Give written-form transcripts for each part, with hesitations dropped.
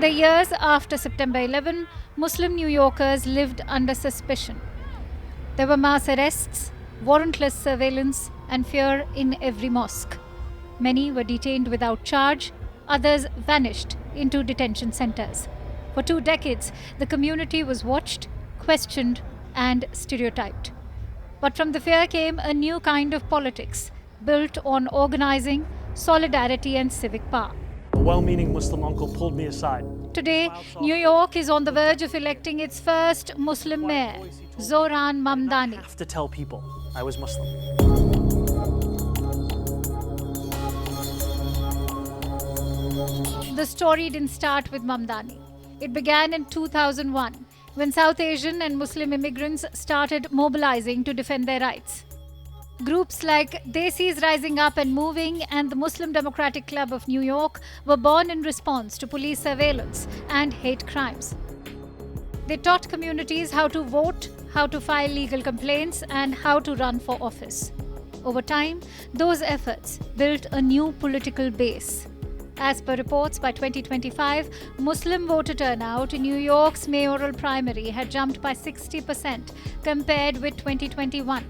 the years after September 11, Muslim New Yorkers lived under suspicion. There were mass arrests, warrantless surveillance, and fear in every mosque. Many were detained without charge, others vanished into detention centers. For 2 decades, the community was watched, questioned, and stereotyped. But from the fear came a new kind of politics, built on organizing, solidarity, and civic power. A well-meaning Muslim uncle pulled me aside. Today, New York is on the verge of electing its first Muslim mayor, Zohran Mamdani. I have to tell people I was Muslim. The story didn't start with Mamdani. It began in 2001, when South Asian and Muslim immigrants started mobilizing to defend their rights. Groups like Desis Rising Up and Moving and the Muslim Democratic Club of New York were born in response to police surveillance and hate crimes. They taught communities how to vote, how to file legal complaints, and how to run for office. Over time, those efforts built a new political base. As per reports, by 2025, Muslim voter turnout in New York's mayoral primary had jumped by 60% compared with 2021.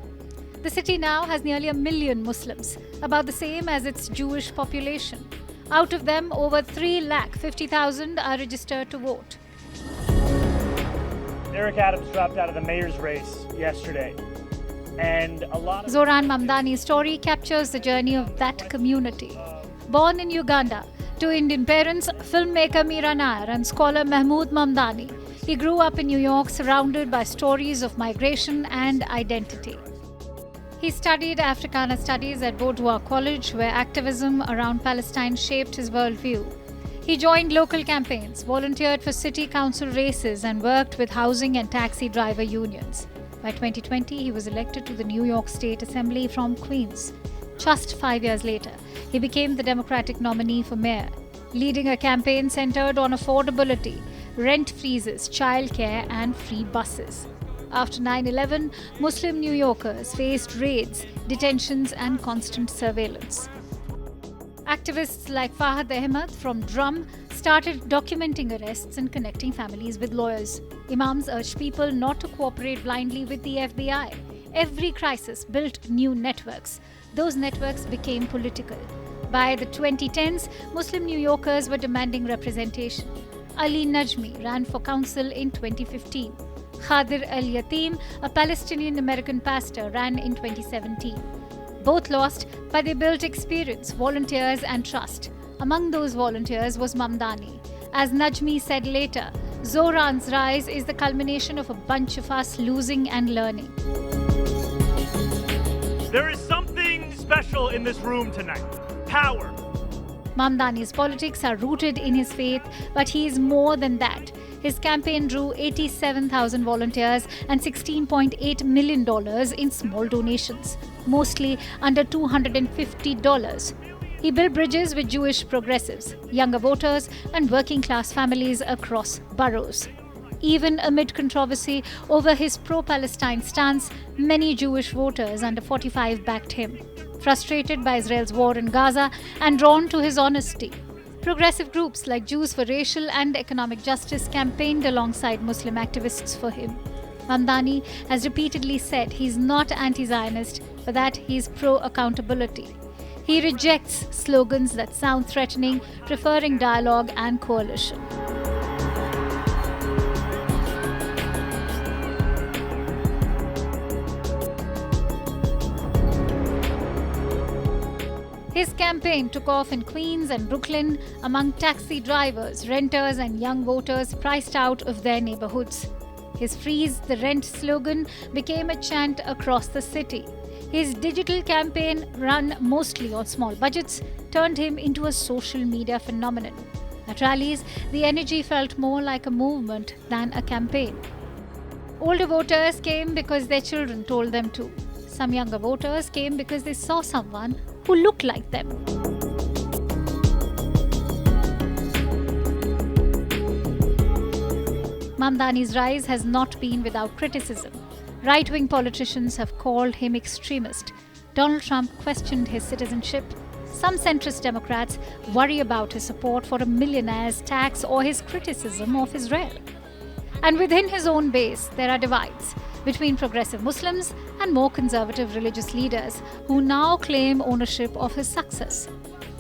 The city now has nearly 1 million Muslims, about the same as its Jewish population. Out of them, over 350,000 are registered to vote. Eric Adams dropped out of the mayor's race yesterday. And a lot of Zohran Mamdani's story captures the journey of that community. Born in Uganda to Indian parents, filmmaker Meera Nair and scholar Mahmood Mamdani, he grew up in New York surrounded by stories of migration and identity. He studied Africana Studies at Boudoir College, where activism around Palestine shaped his worldview. He joined local campaigns, volunteered for city council races, and worked with housing and taxi driver unions. By 2020, he was elected to the New York State Assembly from Queens. Just 5 years later, he became the Democratic nominee for mayor, leading a campaign centered on affordability, rent freezes, childcare, and free buses. After 9/11, Muslim New Yorkers faced raids, detentions, and constant surveillance. Activists like Fahad Ahmed from Drum started documenting arrests and connecting families with lawyers. Imams urged people not to cooperate blindly with the FBI. Every crisis built new networks. Those networks became political. By the 2010s, Muslim New Yorkers were demanding representation. Ali Najmi ran for council in 2015. Khadir Al-Yatim, a Palestinian-American pastor, ran in 2017. Both lost, but they built experience, volunteers, and trust. Among those volunteers was Mamdani. As Najmi said later, Zohran's rise is the culmination of a bunch of us losing and learning. there is something special in this room tonight. Power. Mamdani's politics are rooted in his faith, but he is more than that. His campaign drew 87,000 volunteers and $16.8 million in small donations, mostly under $250. He built bridges with Jewish progressives, younger voters, and working-class families across boroughs. Even amid controversy over his pro-Palestine stance, many Jewish voters under 45 backed him. Frustrated by Israel's war in Gaza and drawn to his honesty, progressive groups like Jews for Racial and Economic Justice campaigned alongside Muslim activists for him. Mamdani has repeatedly said he's not anti-Zionist, but that he's pro-accountability. He rejects slogans that sound threatening, preferring dialogue and coalition. His campaign took off in Queens and Brooklyn among taxi drivers, renters, and young voters priced out of their neighborhoods. His Freeze the Rent slogan became a chant across the city. His digital campaign, run mostly on small budgets, turned him into a social media phenomenon. At rallies, the energy felt more like a movement than a campaign. Older voters came because their children told them to. Some younger voters came because they saw someone who looked like them. Mamdani's rise has not been without criticism. Right-wing politicians have called him extremist. Donald Trump questioned his citizenship. Some centrist Democrats worry about his support for a millionaire's tax or his criticism of Israel. And within his own base, there are divides between progressive Muslims and more conservative religious leaders who now claim ownership of his success.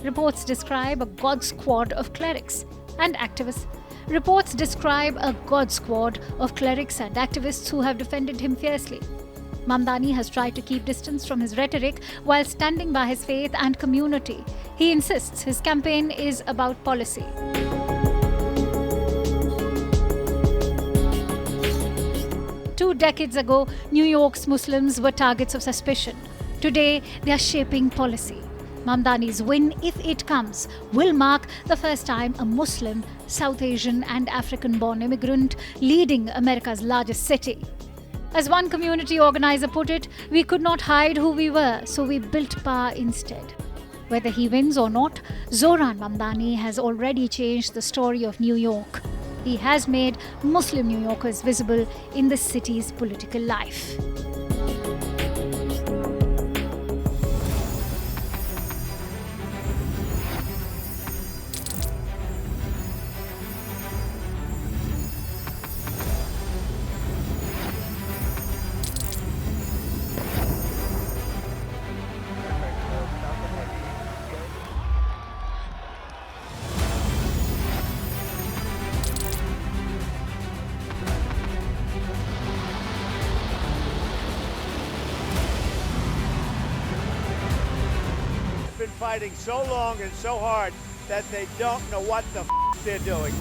Reports describe a God squad of clerics and activists. Reports describe a God squad of clerics and activists who have defended him fiercely. Mamdani has tried to keep distance from his rhetoric while standing by his faith and community. He insists his campaign is about policy. Two decades ago, New York's Muslims were targets of suspicion. Today, they are shaping policy. Mamdani's win, if it comes, will mark the first time a Muslim, South Asian and African-born immigrant leading America's largest city. As one community organizer put it, we could not hide who we were, so we built power instead. Whether he wins or not, Zohran Mamdani has already changed the story of New York. He has made Muslim New Yorkers visible in the city's political life. Been fighting so long and so hard that they don't know what the they're doing.